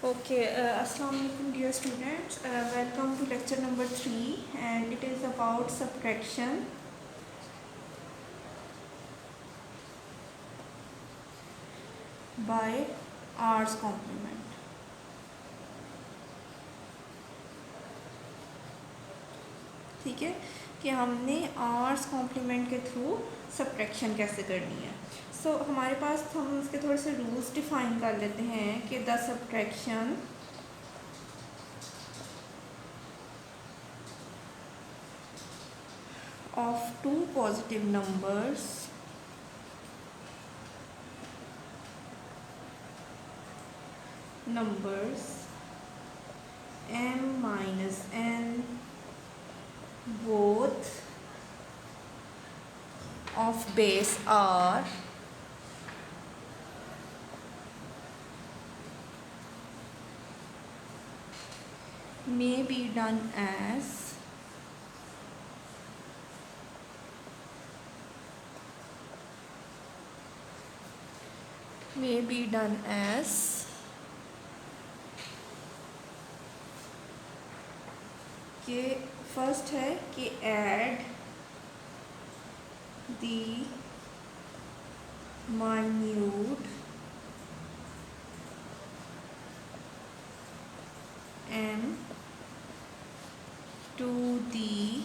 Okay, Assalamu alaikum dear students. Welcome to lecture number 3 and it is about subtraction by R's complement. ठीक है कि हमने R's complement के through subtraction कैसे करनी है. So हमारे पास हम उसके थोड़े से रूल्स डिफाइन कर लेते हैं कि the subtraction of two positive numbers m minus n both of base r may be done as कि फर्स्ट है कि add the minute m to the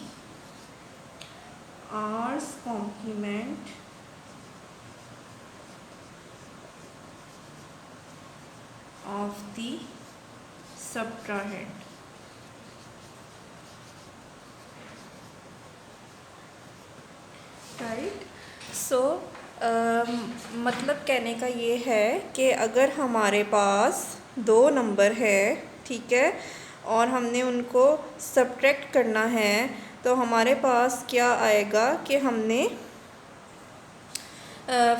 r's complement of the subtrahend. Right. So मतलब कहने का ये है कि अगर हमारे पास दो नंबर है, ठीक है, और हमने उनको सब्ट्रैक्ट करना है तो हमारे पास क्या आएगा कि हमने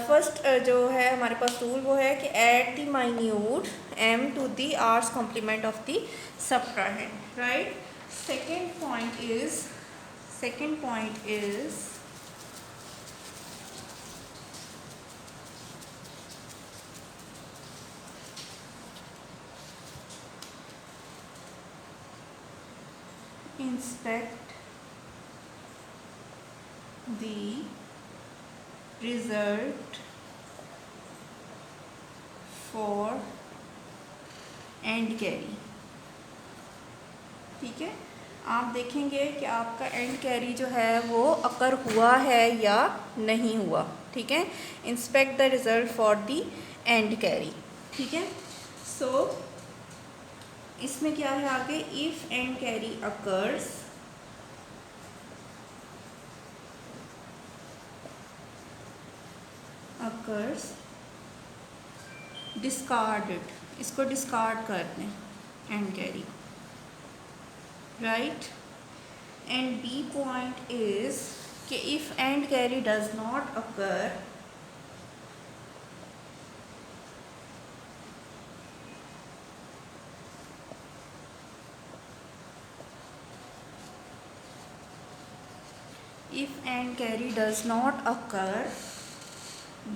फर्स्ट जो है हमारे पास रूल वो है कि add the minuend m to the r's complement of the subtrahend. Right. Second point is inspect the result for end carry. ठीक है, आप देखेंगे कि आपका एंड कैरी जो है वो अकर हुआ है या नहीं हुआ. ठीक है, inspect the result for the end carry. ठीक है. सो इसमें क्या है आगे, if end carry occurs discarded, इसको डिस्कार्ड कर दें end carry. Right. And B point is कि if end carry does not occur if and carry does not occur,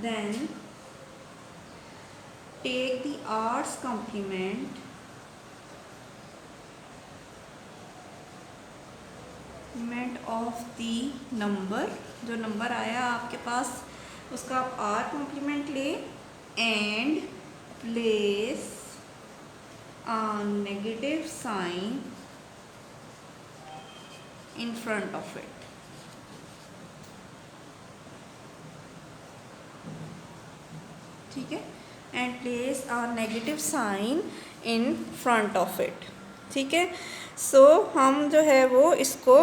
then take the r's complement of the number, जो number आया आपके पास उसका आप r कॉम्प्लीमेंट ले end place a negative sign in front of it. ठीक है, end place a negative sign in front of it. ठीक है. सो हम जो है वो इसको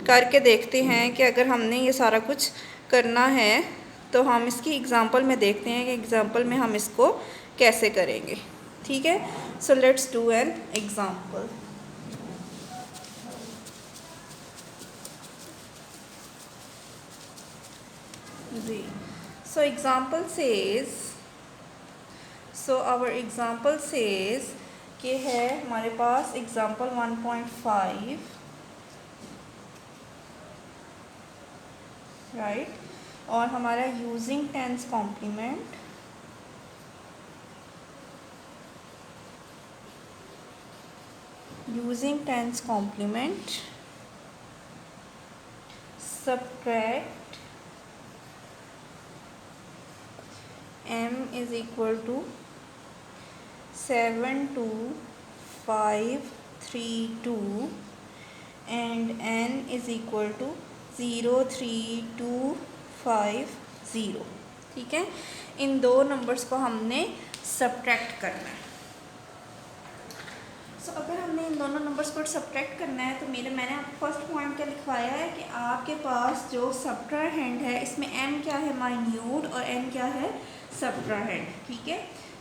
करके देखते हैं कि अगर हमने ये सारा कुछ करना है तो हम इसकी एग्ज़ाम्पल में देखते हैं कि एग्ज़ाम्पल में हम इसको कैसे करेंगे. ठीक है. So let's do an example. जी. So example says, so our example says कि है हमारे पास एग्ज़ाम्पल 1.5. राइट. और हमारा using tens complement using tens complement, subtract m is equal to 72532 and n is equal to 03250। ठीक है, इन दो नंबर्स को हमने सब्ट्रैक्ट करना है। सो अगर हमने इन दोनों नंबर्स को सब्ट्रैक्ट करना है तो मैंने आपको फर्स्ट पॉइंट क्या लिखवाया है कि आपके पास जो सब्ट्राहेंड है इसमें m क्या है माइन्यूट और n क्या है सब्ट्राहेंड। ठीक है,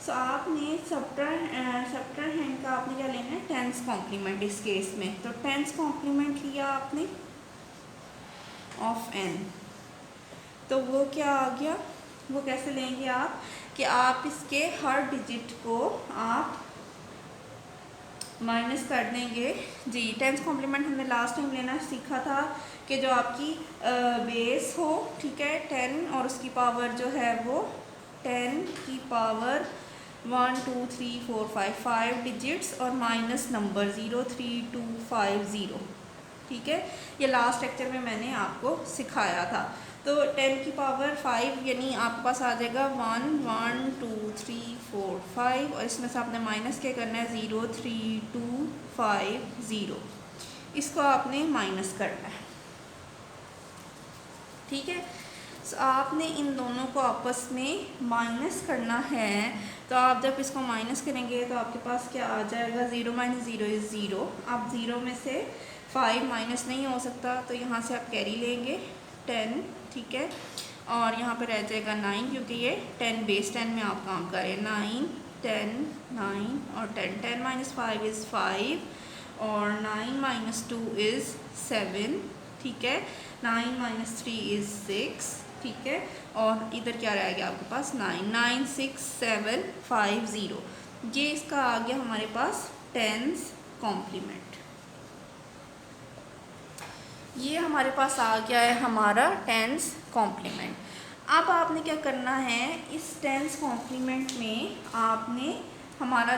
सो आपने सब्ट्राहेंड का आपने क्या लेना है टेंस कॉम्प्लीमेंट इस केस में। तो टेंस कॉम्प्लीमेंट लिया आपने ऑफ n, तो वो क्या आ गया, वो कैसे लेंगे आप कि आप इसके हर डिजिट को आप माइनस कर देंगे। जी, टेंस कॉम्प्लीमेंट हमने लास्ट टाइम लेना सीखा था कि जो आपकी बेस हो, ठीक है, 10 और उसकी पावर जो है वो 10 की पावर 1 2 3 4 5 डिजिट्स और माइनस नंबर 03250। ठीक है, ये लास्ट लेक्चर में मैंने आपको सिखाया था। तो 10 की पावर 5 यानी आपके पास आ जाएगा 1 1 2 3 4 5 और इसमें से आपने माइनस क्या करना है 03250, इसको आपने माइनस करना है। ठीक है, तो आपने इन दोनों को आपस में माइनस करना है। तो आप जब इसको माइनस करेंगे तो आपके पास क्या आ जाएगा 0 - 0 इज़ 0। अब 0 में से 5 माइनस नहीं हो सकता तो यहाँ से आप कैरी लेंगे 10। ठीक है, और यहाँ पे रह जाएगा 9 क्योंकि ये 10 बेस 10 में आप काम करें। 9 10 9 और 10 10 - 5 इज़ 5 और 9 - 2 इज़ 7। ठीक है, 9 - 3 इज़ 6। ठीक है, और इधर क्या रह गया आपके पास 9 9 6 7 5 0। ये इसका आ गया हमारे पास टेंस कॉम्प्लीमेंट। ये हमारे पास आ गया है हमारा टेंस कॉम्प्लीमेंट। अब आपने क्या करना है इस टेंस कॉम्प्लीमेंट में आपने हमारा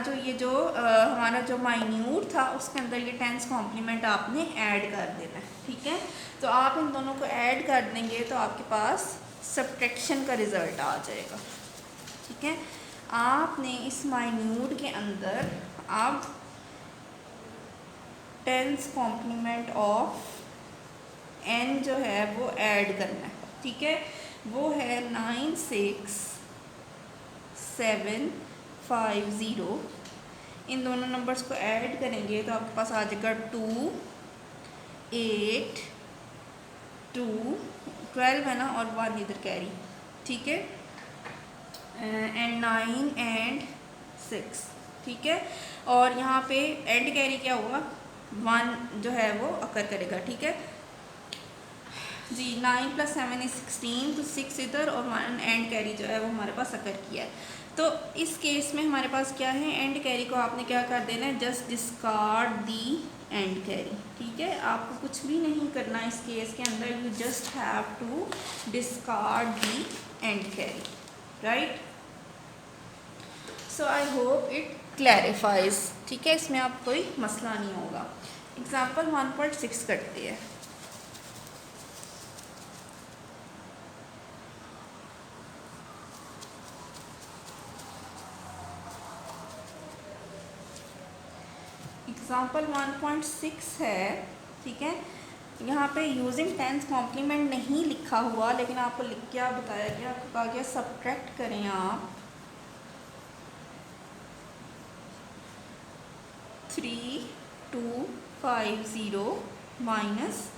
जो माइन्यूट था उसके अंदर ये टेंस कॉम्प्लीमेंट आपने ऐड कर देना है। ठीक है, तो आप इन दोनों को ऐड कर देंगे तो आपके पास सब्ट्रैक्शन का रिज़ल्ट आ जाएगा। ठीक है, आपने इस माइन्यूट के अंदर अब टेंस कॉम्प्लीमेंट ऑफ n जो है वो ऐड करना है। ठीक है, वो है 96750। इन दोनों नंबर्स को ऐड करेंगे तो आपके पास आ जाएगा 2 8 2 12 है ना, और 1 इधर कैरी। ठीक है, एंड 9 एंड 6। ठीक है, और यहाँ पे एंड कैरी क्या हुआ 1 जो है वो अकर करेगा। ठीक है जी, 9 + 7 इज 16, तो 6 इधर और 1 एंड कैरी जो है वो हमारे पास अकर किया है। तो इस केस में हमारे पास क्या है एंड कैरी को आपने क्या कर देना है just discard the end carry. ठीक है, आपको कुछ भी नहीं करना इस केस के अंदर, you just have to discard the end carry, right. So I hope it clarifies. ठीक है, इसमें आप कोई मसला नहीं होगा। एग्जाम्पल 1.6 करते हैं। एग्जाम्पल 1.6 है। ठीक है, यहाँ पे यूजिंग टेंस कॉम्प्लीमेंट नहीं लिखा हुआ, लेकिन आपको लिख के आप बताया गया, आपको कहा गया सब्ट्रैक्ट करें आप 3250 माइनस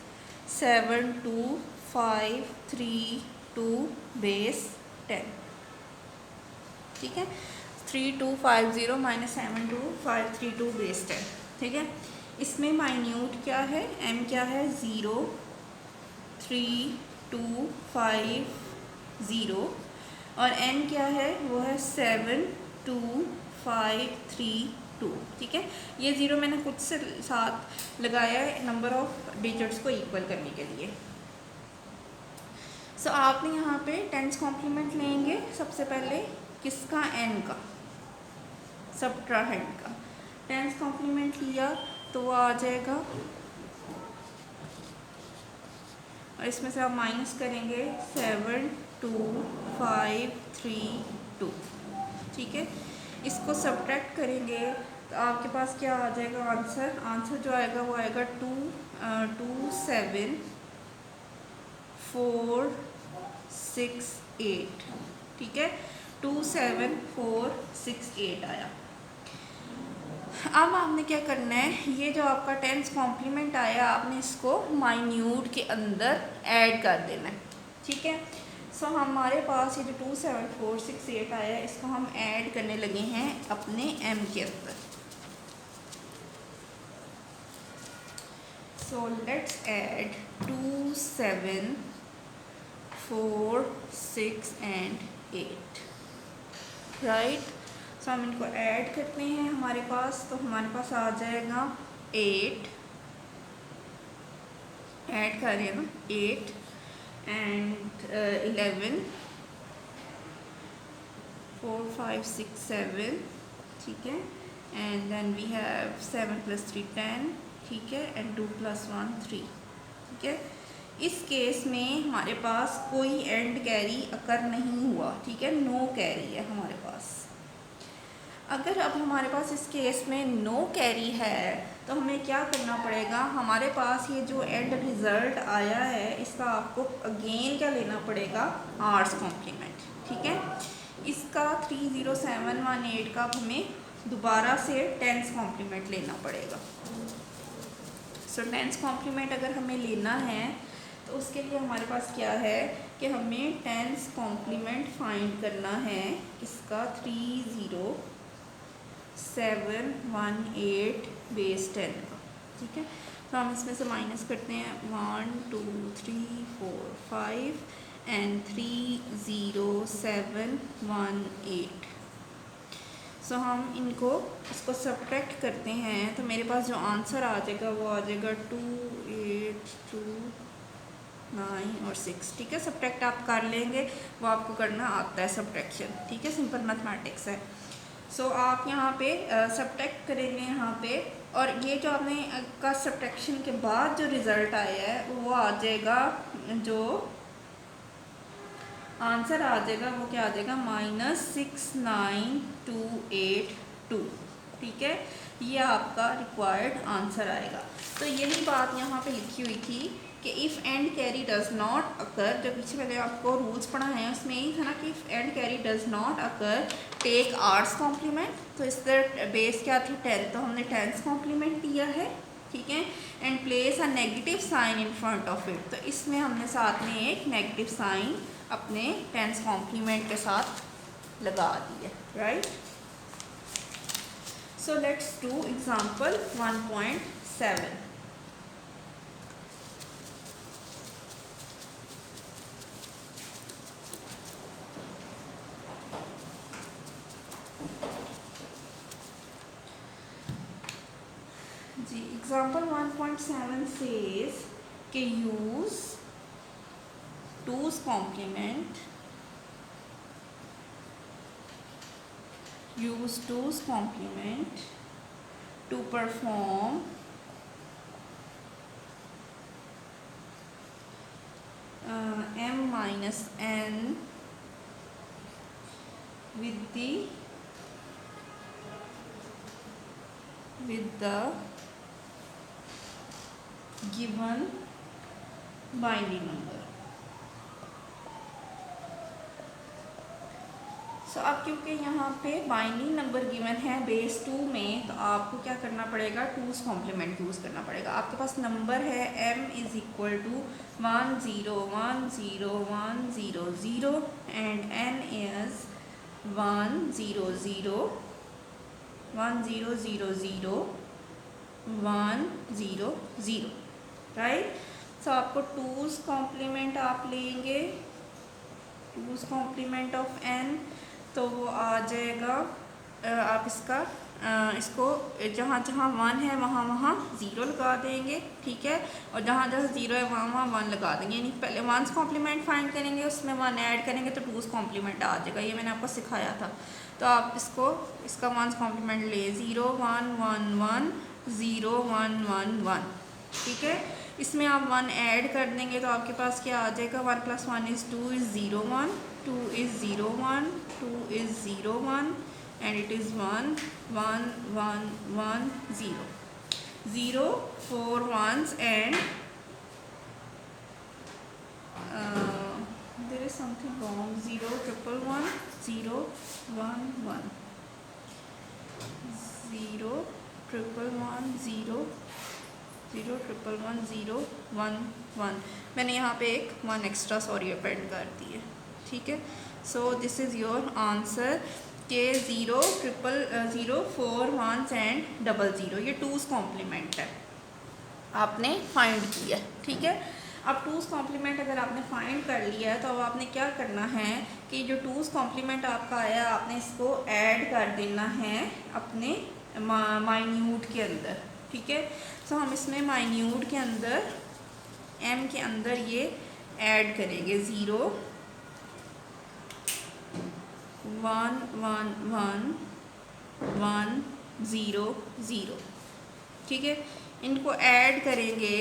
72532 बेस 10। ठीक है, 3250 माइनस 72532 बेस 10। ठीक है, इसमें माइन्यूट क्या है m क्या है 03250 और n क्या है वो है 72532। ठीक है, ये ज़ीरो मैंने खुद से साथ लगाया है नंबर ऑफ डिजिट्स को इक्वल करने के लिए। सो आपने यहाँ पे टेंस कॉम्प्लीमेंट लेंगे सबसे पहले किसका n का, सब्ट्राहेंड का। टेंस कॉम्प्लीमेंट लिया तो वो आ जाएगा, और इसमें से आप माइनस करेंगे 7 2 5 3 2। ठीक है, इसको सब्ट्रैक्ट करेंगे तो आपके पास क्या आ जाएगा आंसर। आंसर जो आएगा वो आएगा 2 7 4 6 8। ठीक है, 2 7 4 6 8 आया। अब आपने क्या करना है, ये जो आपका टेंस कॉम्प्लीमेंट आया आपने इसको माइन्यूट के अंदर ऐड कर देना है। ठीक है, सो हमारे पास ये जो 2 7 4 6 8 आया है इसको हम ऐड करने लगे हैं अपने m के अंदर। So let's add 2 7 4 6 and 8। Right, so हम इनको ऐड करते हैं हमारे पास, तो हमारे पास आ जाएगा 8, ऐड कर रहे हैं ना 8 एंड 11 4 5 6 7। ठीक है, एंड देन वी हैव 7 + 3 10। ठीक है, एंड 2 + 1 3। ठीक है, इस केस में हमारे पास कोई एंड कैरी अकर नहीं हुआ। ठीक है, नो कैरी है हमारे पास। अगर अब हमारे पास इस केस में नो कैरी है तो हमें क्या करना पड़ेगा, हमारे पास ये जो एंड रिज़ल्ट आया है इसका आपको अगेन क्या लेना पड़ेगा, आर्ट्स कॉम्प्लीमेंट। ठीक है, इसका 30718 का हमें दोबारा से टेंस कॉम्प्लीमेंट लेना पड़ेगा। सो टेंस कॉम्प्लीमेंट अगर हमें लेना है तो उसके लिए हमारे पास क्या है कि हमें टेंस कॉम्प्लीमेंट फाइंड करना है इसका 30718 बेस 10 का। ठीक है, तो हम इसमें से माइनस करते हैं 1 2 3 4 5 एंड 30718। सो हम इसको सब्ट्रैक्ट करते हैं तो मेरे पास जो आंसर आ जाएगा वो आ जाएगा 2 8 2 9 और 6। ठीक है, सब्ट्रैक्ट आप कर लेंगे, वो आपको करना आता है सब्ट्रैक्शन। ठीक है, सिंपल मैथमेटिक्स है। सो आप यहाँ पे सब्ट्रैक्ट करेंगे यहाँ पे, और ये जो आपने का सब्ट्रैक्शन के बाद जो रिज़ल्ट आया है वो आ जाएगा, जो आंसर आ जाएगा वो क्या आ जाएगा -69282। ठीक है, ये आपका रिक्वायर्ड आंसर आएगा। तो यही बात यहाँ पे लिखी हुई थी कि if end carry does not अकर, जो पीछे मैंने आपको रूल्स पढ़ा है उसमें यही था ना कि if end carry does not occur take r's complement. तो इसका बेस क्या था 10, तो हमने टेंस कॉम्प्लीमेंट दिया है। ठीक है, end place a negative sign in front of it, तो इसमें हमने साथ में एक नेगेटिव साइन अपने टेंस कॉम्प्लीमेंट के साथ लगा दिए। Right, so let's do example 1.7। जी, एग्जांपल 1.7 says कि यूज 2's complement, use 2's complement to perform m-n with the given binary number. So अब क्योंकि यहाँ पे बाइनरी नंबर गिवन है बेस 2 में, तो आपको क्या करना पड़ेगा, 2's कॉम्प्लीमेंट यूज़ करना पड़ेगा। आपके पास नंबर है m = 1 0 1 0 1 0 0 and n is 1 0 0 1 0 0 0 1 0 0। Right, सो आपको 2's कॉम्प्लीमेंट आप लेंगे, 2's कॉम्प्लीमेंट ऑफ n, तो वो आ जाएगा आप इसको जहाँ जहाँ 1 है वहाँ वहाँ 0 लगा देंगे। ठीक है, और जहाँ जहाँ 0 है वहाँ वहाँ 1 लगा देंगे, यानी पहले 1's कॉम्प्लीमेंट फाइंड करेंगे उसमें 1 ऐड करेंगे तो 2's कॉम्प्लीमेंट आ जाएगा। ये मैंने आपको सिखाया था। तो आप इसका 1's कॉम्प्लीमेंट ले 0 1 1 1 0 1 1 1। ठीक है, इसमें आप 1 ऐड कर देंगे तो आपके पास क्या आ जाएगा, 1 + 1 = 2 is 0 1, 2 is 0 1, 2 is 0 1 and it is 1 1 1 1 0 0 4 ones and there is something wrong, 0 1 1 0 1 1 0 1 1 0 0 1 1 0 1 1। मैंने यहाँ पे एक 1 एक्स्ट्रा सॉरी अपेंड कर दी है। ठीक है, so this is your answer के 0 0 4 1 एंड 00 ये 2's कॉम्प्लीमेंट है, आपने फाइंड किया। ठीक है, अब 2's कॉम्प्लीमेंट अगर आपने फाइंड कर लिया है तो अब आपने क्या करना है कि जो 2's कॉम्प्लीमेंट आपका आया आपने इसको ऐड कर देना है अपने माइन्यूट के अंदर। ठीक है, तो हम इसमें माइन्यूट के अंदर m के अंदर ये ऐड करेंगे 0 1 1 1 1 0 0। ठीक है, इनको ऐड करेंगे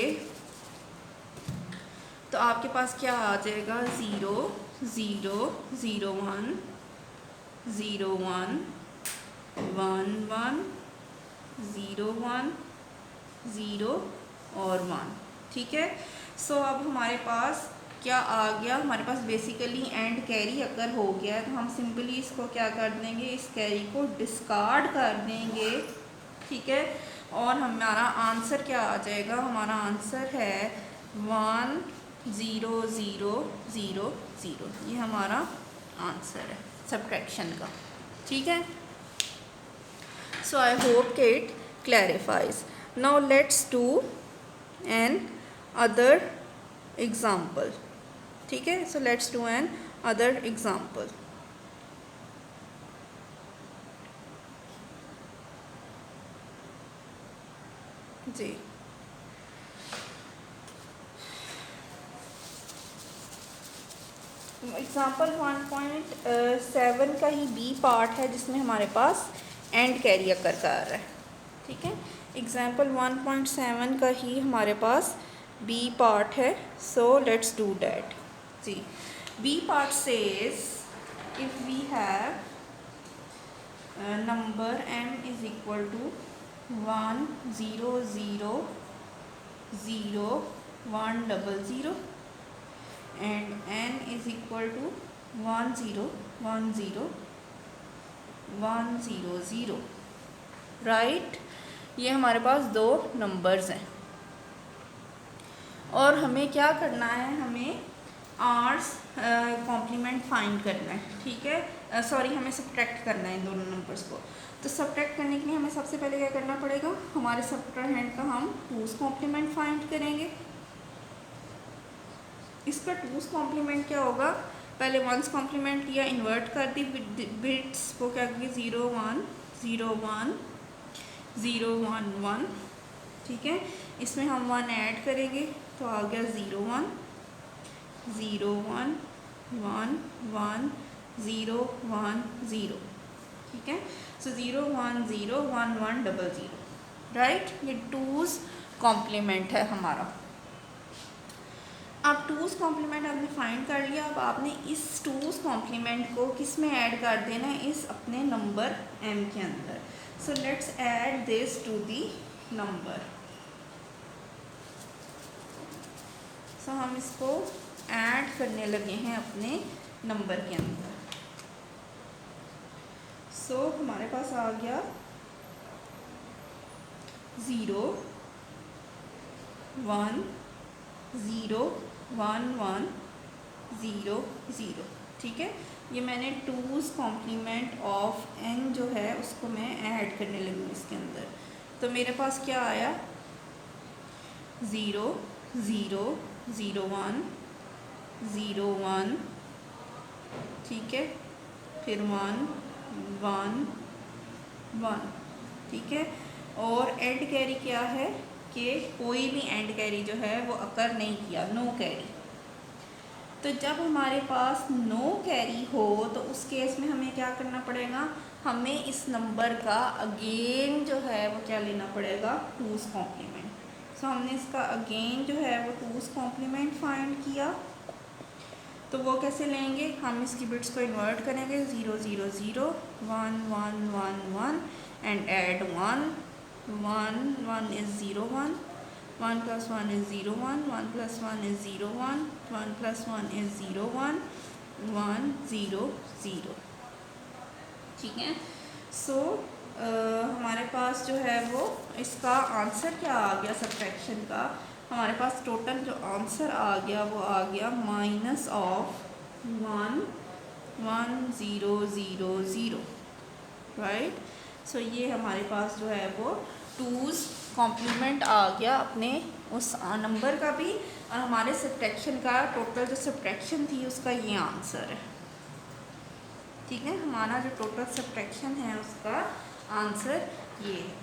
तो आपके पास क्या आ जाएगा, 0 0 0 1 0 1 1 1 0 1 0 और 1। ठीक है, सो अब हमारे पास क्या आ गया, हमारे पास बेसिकली एंड कैरी अगर हो गया है तो हम सिंपली इसको क्या कर देंगे, इस कैरी को डिस्कार्ड कर देंगे। ठीक है, और हमारा आंसर क्या आ जाएगा, हमारा आंसर है 1 0 0 0 0। ये हमारा आंसर है सब्ट्रैक्शन का। ठीक है, so I hope it clarifies. Now let's do another example. ठीक है, so let's do another example. जी, एग्जाम्पल 1.7 का ही बी पार्ट है जिसमें हमारे पास एंड कैरी अकर कर रहा है। ठीक है, एग्जाम्पल 1.7 का ही हमारे पास बी पार्ट है, सो लेट्स डू डैट। जी, B part says if we have number m is equal to 1 0 0 0 1 00 and n is equal to 1 0 1 0 1 0 0। Right, ये हमारे पास दो नंबर्स हैं और हमें क्या करना है, हमें आर्स कॉम्प्लीमेंट फाइंड करना है। ठीक है, सॉरी हमें सब्ट्रैक्ट करना है इन दोनों नंबर्स को। तो सब्ट्रैक्ट करने के लिए हमें सबसे पहले क्या करना पड़ेगा, हमारे सब्ट्रैंड का हम 2's कॉम्प्लीमेंट फाइंड करेंगे। इसका 2's कॉम्प्लीमेंट क्या होगा, पहले 1's कॉम्प्लीमेंट लिया, इन्वर्ट कर दी बिट्स को, क्या किया 0 1 0 1 0 1 1। ठीक है, इसमें हम 1 ऐड करेंगे तो आ गया 0 1 0 1 1 1 0 1 0। ठीक है, सो 0 1 0 1 1 00। राइट, ये 2's कॉम्प्लीमेंट है हमारा। अब 2's कॉम्प्लीमेंट आपने फाइंड कर लिया, अब आपने इस 2's कॉम्प्लीमेंट को किस में ऐड कर देना है, इस अपने नंबर m के अंदर। So let's add this to the number. So हम इसको ऐड करने लगे हैं अपने नंबर के अंदर। सो हमारे पास आ गया 0 1 0 1 1 0 0। ठीक है, ये मैंने 2's कॉम्प्लीमेंट ऑफ n जो है उसको मैं ऐड करने लगी हूँ इसके अंदर। तो मेरे पास क्या आया, 0 0 0 1 0 1। ठीक है, फिर 1 1 1। ठीक है, और एंड कैरी क्या है कि कोई भी एंड कैरी जो है वो अकर नहीं किया, नो कैरी। तो जब हमारे पास नो कैरी हो तो उस केस में हमें क्या करना पड़ेगा, हमें इस नंबर का अगेन जो है वो क्या लेना पड़ेगा, 2's कॉम्प्लीमेंट। सो हमने इसका अगेन जो है वो 2's कॉम्प्लीमेंट फाइंड किया। तो वो कैसे लेंगे, हम इसकी बिट्स को इन्वर्ट करेंगे, 0 0 0 1 1 1 1 and add 1 1 1 is 0 1 1 plus 1 is 0 1 1 plus 1 is 0 1 1 plus 1 is 0 1 1 0 0। ठीक है। सो हमारे पास जो है वो इसका आंसर क्या आ गया सब्ट्रैक्शन का, हमारे पास टोटल जो आंसर आ गया वो आ गया माइनस ऑफ 1 1 0 0 0, राइट। सो ये हमारे पास जो है वो 2's कॉम्प्लीमेंट आ गया अपने उस नंबर का भी, और हमारे सब्ट्रैक्शन का टोटल जो सब्ट्रैक्शन थी उसका ये आंसर है। ठीक है, हमारा जो टोटल सब्ट्रैक्शन है उसका आंसर ये है।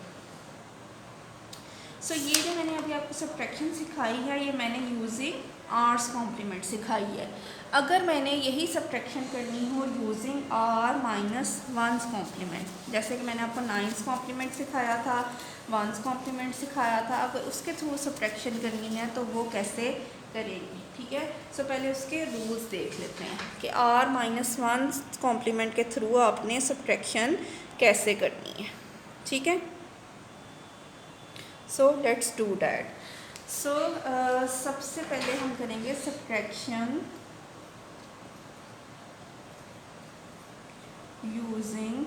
सो ये जो मैंने अभी आपको सब्ट्रैक्शन सिखाई है ये मैंने यूजिंग आर्स कॉम्प्लीमेंट सिखाई है। अगर मैंने यही सब्ट्रैक्शन करनी हो using r minus 1's complement, जैसे कि मैंने आपको 9's कॉम्प्लीमेंट सिखाया था, 1's कॉम्प्लीमेंट सिखाया था, अगर उसके थ्रू सब्ट्रैक्शन करनी है तो वो कैसे करेंगे। ठीक है, सो पहले उसके रूल्स देख लेते हैं कि आर माइनस 1's कॉम्प्लीमेंट के थ्रू आपने सब्ट्रैक्शन कैसे करनी है। ठीक है, so let's do that. So सबसे पहले हम करेंगे subtraction using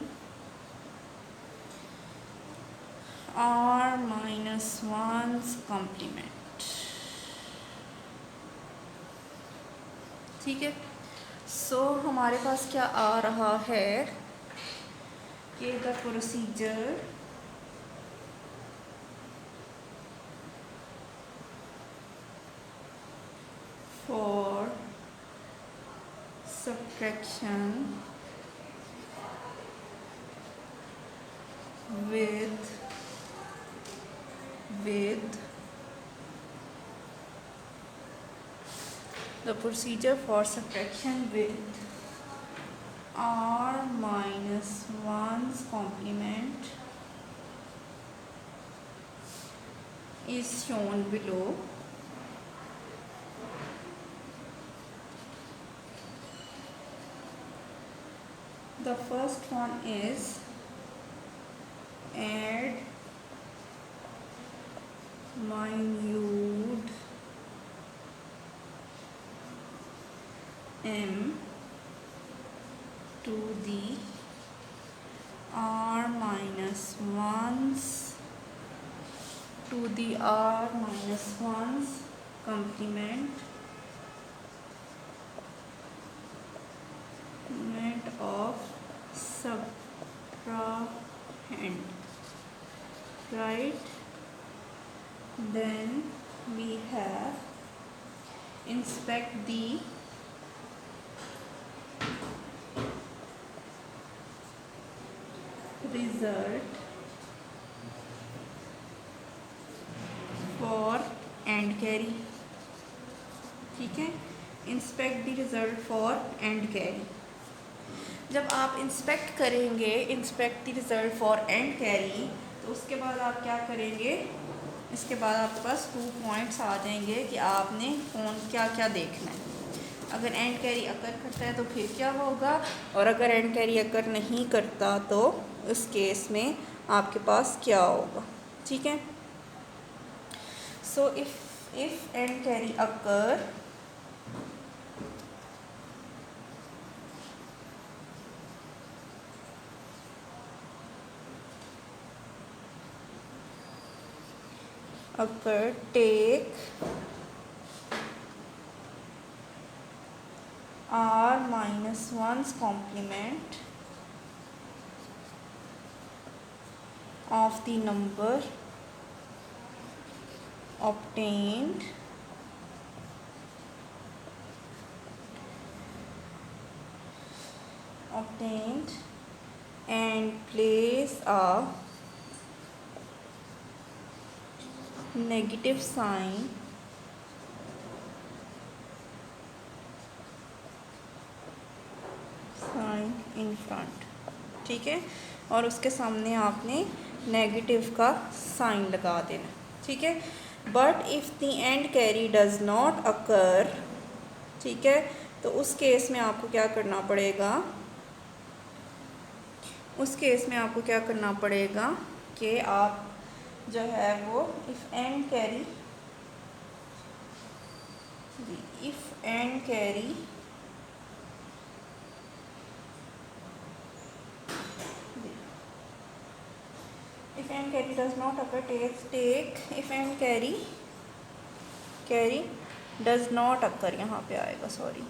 r minus 1's complement. ठीक है, सो हमारे पास क्या आ रहा है कि the procedure for subtraction with the procedure for subtraction with r minus 1's complement is shown below. The first one is add minute m to the r minus 1's to the r minus 1's complement of subtrahend, right? Then we have inspect the result for AND carry। ठीक है, inspect the result for and carry. जब आप inspect करेंगे inspect the result for and carry, तो उसके बाद आप क्या करेंगे, इसके बाद आपके पास 2 पॉइंट्स आ जाएंगे कि आपने कौन क्या क्या देखना है। अगर एंड कैरी अकर करता है तो फिर क्या होगा, और अगर एंड कैरी अकर नहीं करता तो उस केस में आपके पास क्या होगा। ठीक है, so if end carry occur take r minus 1's complement of the number obtained and place a negative sign in front। ठीक है, और उसके सामने आपने नेगेटिव का साइन लगा देना, ठीक है। But if the end carry does not occur, ठीक है, तो उस केस में आपको क्या करना पड़ेगा, उस केस में आपको क्या करना पड़ेगा कि आप जो है वो if end carry if and carry does not occur, take if and carry does not occur, यहाँ पे आएगा, sorry,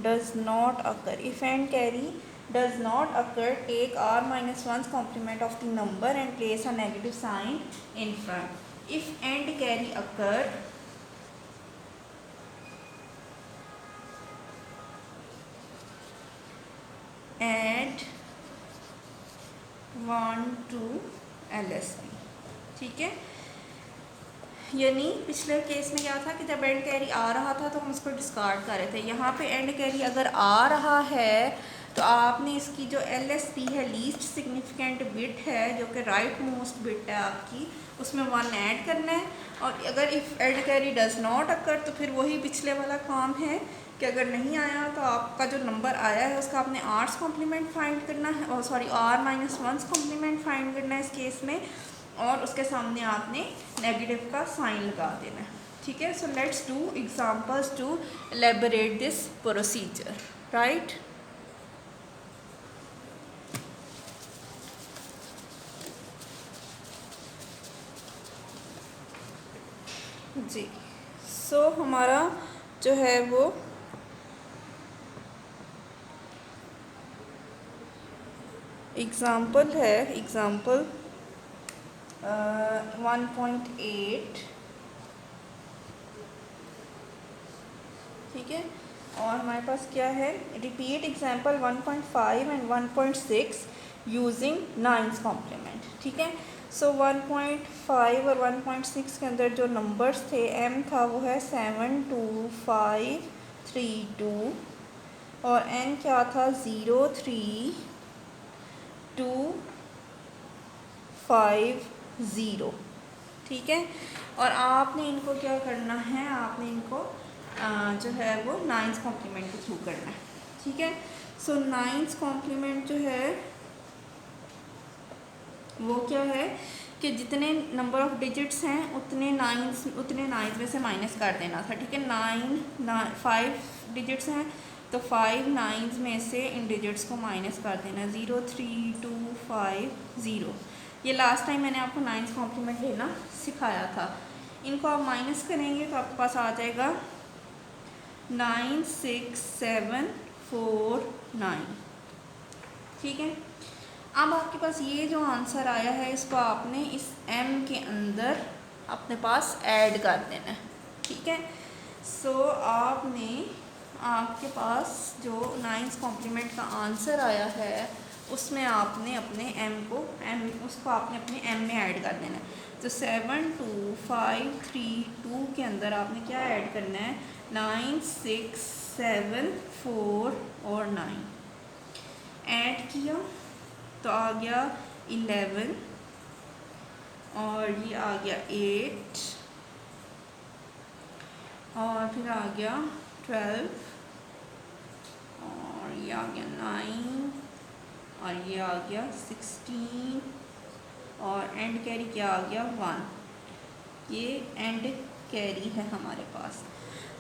does not occur. If and carry does not occur, take r minus 1's complement of the number and place a negative sign in front. If and carry occur, add 1 to LSB, ठीक है। यानी पिछले case में क्या था कि जब and carry आ रहा था तो हम उसको डिस्कार्ड कर रहे थे। यहाँ पे एंड कैरी अगर आ रहा है तो आपने इसकी जो LSB है, लीस्ट सिग्निफिकेंट बिट है, जो कि राइट मोस्ट बिट है आपकी, उसमें 1 ऐड करना है। और अगर if end carry does not occur तो फिर वही पिछले वाला काम है कि अगर नहीं आया तो आपका जो नंबर आया है उसका आपने आर्स कॉम्प्लीमेंट फाइंड करना है, और sorry r minus 1's complement find करना है इस केस में, और उसके सामने आपने नेगेटिव का साइन लगा देना है, ठीक है। So let's do examples to elaborate this procedure, right. जी, सो हमारा जो है वो एग्ज़ाम्पल है, एग्ज़ाम्पल 1.8, ठीक है। और हमारे पास क्या है, repeat example 1.5 and 1.6 using 9's complement, ठीक है। सो 1.5 और 1.6 के अंदर जो नंबर्स थे, m था वो है 72532, और n क्या था 03250, ठीक है। और आपने इनको क्या करना है, आपने इनको जो है वो 9's कॉम्प्लीमेंट के थ्रू करना है, ठीक है। सो 9's कॉम्प्लीमेंट जो है वो क्या है कि जितने नंबर ऑफ डिजिट्स हैं उतने नाइन्स में से माइनस कर देना था, ठीक है। 5 डिजिट्स हैं तो 5 9's में से इन डिजिट्स को माइनस कर देना, 03250। ये लास्ट टाइम मैंने आपको 9's कॉम्प्लीमेंट लेना सिखाया था। इनको आप माइनस करेंगे तो आपके पास आ जाएगा 96749, ठीक है। अब आपके पास ये जो आंसर आया है इसको आपने इस m के अंदर अपने पास ऐड कर देना है, ठीक है। सो आपके पास जो 9's कॉम्प्लीमेंट का आंसर आया है उसमें आपने अपने उसको आपने अपने m में ऐड कर देना है। तो 72532 के अंदर आपने क्या ऐड करना है, 9 6 7 4 और 9 ऐड किया तो आ गया 11, और ये आ गया 8, और फिर आ गया 12, और ये आ गया 9, और ये आ गया 16, और एंड कैरी क्या आ गया 1। ये एंड कैरी है हमारे पास।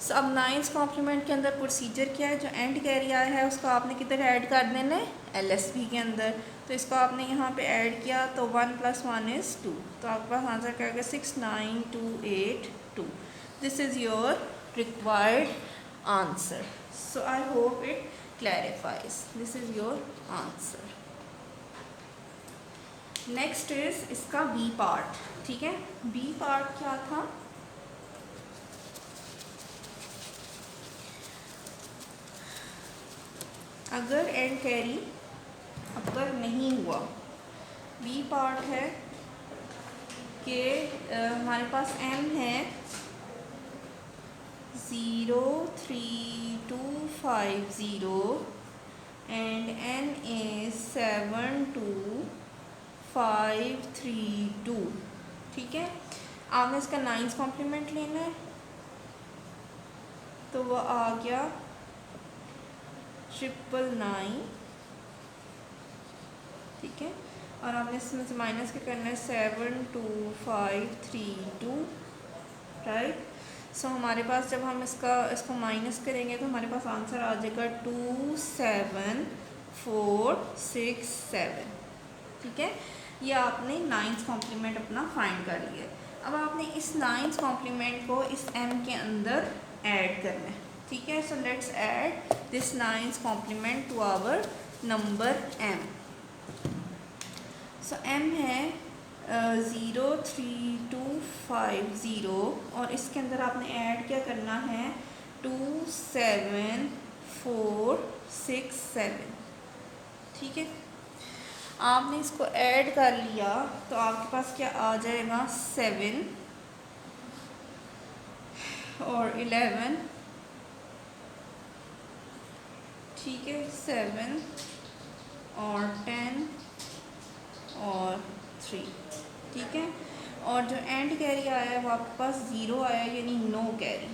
सो अब 9's कॉम्प्लीमेंट के अंदर प्रोसीजर क्या है, जो एंड कैरी आया है उसको आपने किधर ऐड कर देना है, LSB के अंदर। तो इसको आपने यहाँ पे ऐड किया तो 1 + 1 = 2, तो आपके पास आंसर क्या गया 69282। This is your required answer. So I hope it clarifies, this is your answer. Next is इसका बी पार्ट, ठीक है। बी पार्ट क्या था, अगर एंड कैरी अगर नहीं हुआ, बी पार्ट है कि हमारे पास m है 03250 and n is 72532। ठीक है, आपने इसका 9th कॉम्प्लीमेंट लेना है, तो वो आ गया 999। ठीक है, और आपने इसमें से माइनस क्या करना है, 72532, राइट। सो हमारे पास जब हम इसको माइनस करेंगे तो हमारे पास आंसर आ जाएगा 27467। ठीक है, ये आपने 9th कॉम्प्लीमेंट अपना फाइंड कर लिया। अब आपने इस 9th कॉम्प्लीमेंट को इस m के अंदर ऐड करना है। ठीक है, so let's add this 9th complement to our number m। So m है 03250 और इसके अंदर आपने ऐड क्या करना है, 27467। ठीक है, आपने इसको ऐड कर लिया तो आपके पास क्या आ जाएगा, 7 और 11। ठीक है, 7 और 10 और 3। ठीक है, और जो एंड कैरी आया है वो आपके पास 0 आया है, यानी नो कैरी,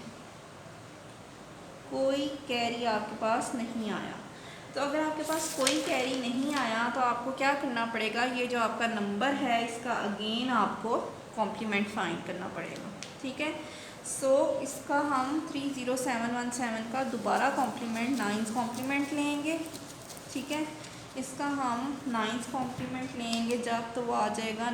कोई कैरी आपके पास नहीं आया। तो अगर आपके पास कोई कैरी नहीं आया तो आपको क्या करना पड़ेगा, ये जो आपका नंबर है इसका अगेन आपको कॉम्प्लीमेंट फाइंड करना पड़ेगा। ठीक है, सो इसका हम 30717 का दोबारा कॉम्प्लीमेंट 9th कॉम्प्लीमेंट लेंगे। ठीक है, इसका हम 9th कॉम्प्लीमेंट लेंगे जब, तो वो आ जाएगा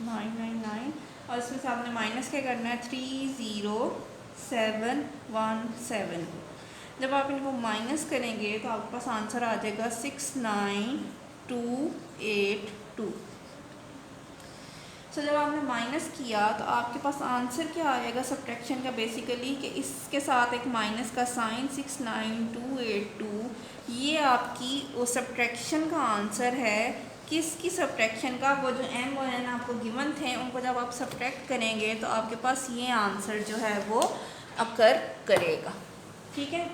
999 और इसमें से आपने माइनस क्या करना है, 30717। जब आप इनको माइनस करेंगे तो आपके पास आंसर आ जाएगा 69282। सो जब आपने माइनस किया तो आपके पास आंसर क्या आएगा सब्ट्रैक्शन का, बेसिकली कि इसके साथ एक माइनस का साइन 69282, ये आपकी वो सब्ट्रैक्शन का आंसर है। किसकी सब्ट्रैक्शन का, वो जो m और n आपको गिवन थे उनको जब आप सब्ट्रैक्ट करेंगे तो आपके पास ये आंसर जो है वो अकर करेगा। ठीक है,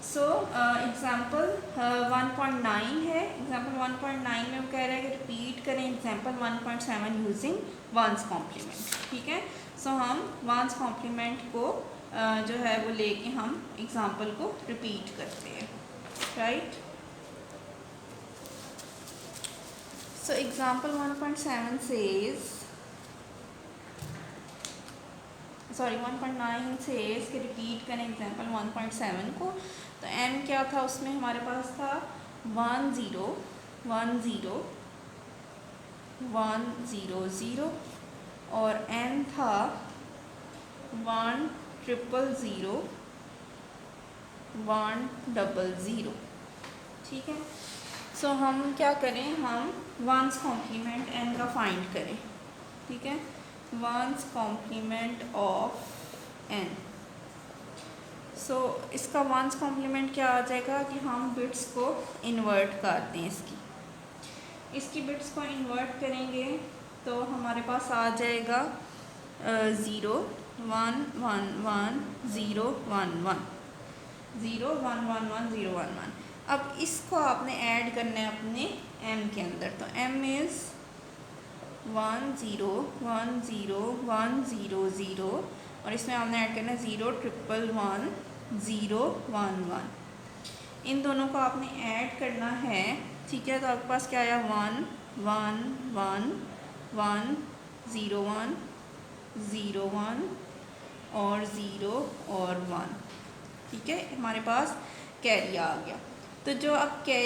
सो एग्जाम्पल 1.9 है। एग्जाम्पल 1.9 में वो कह रहा है कि रिपीट करें एग्जाम्पल 1.7 यूजिंग 1's कॉम्प्लीमेंट। ठीक है, सो हम 1's कॉम्प्लीमेंट को जो है वो लेके हम एग्जाम्पल को रिपीट करते हैं, right. So example 1.7 says, sorry 1.9 से इसके रिपीट करें एग्जाम्पल 1.7 को। तो n क्या था उसमें, हमारे पास था 1010100 और n था 1000100। ठीक है, सो हम क्या करें, हम 1's कॉम्प्लीमेंट n का फाइंड करें। ठीक है, 1's कॉम्प्लीमेंट ऑफ n। सो इसका 1's कॉम्प्लीमेंट क्या आ जाएगा कि हम बिट्स को इन्वर्ट कर दें, इसकी बिट्स को इन्वर्ट करेंगे तो हमारे पास आ जाएगा 0 1 1 1 0 1 1 0 1 1 1 0 1 1। अब इसको आपने ऐड करना है अपने m के अंदर, तो m इज़ 1010100 और इसमें आपने ऐड करना है 0111011। इन दोनों को आपने ऐड करना है। ठीक है, तो आपके पास क्या आया, 1 1 1 1 0 1 0 1 और 0 और 1। ठीक है, हमारे पास कैरी आ गया। तो जो अब कैरी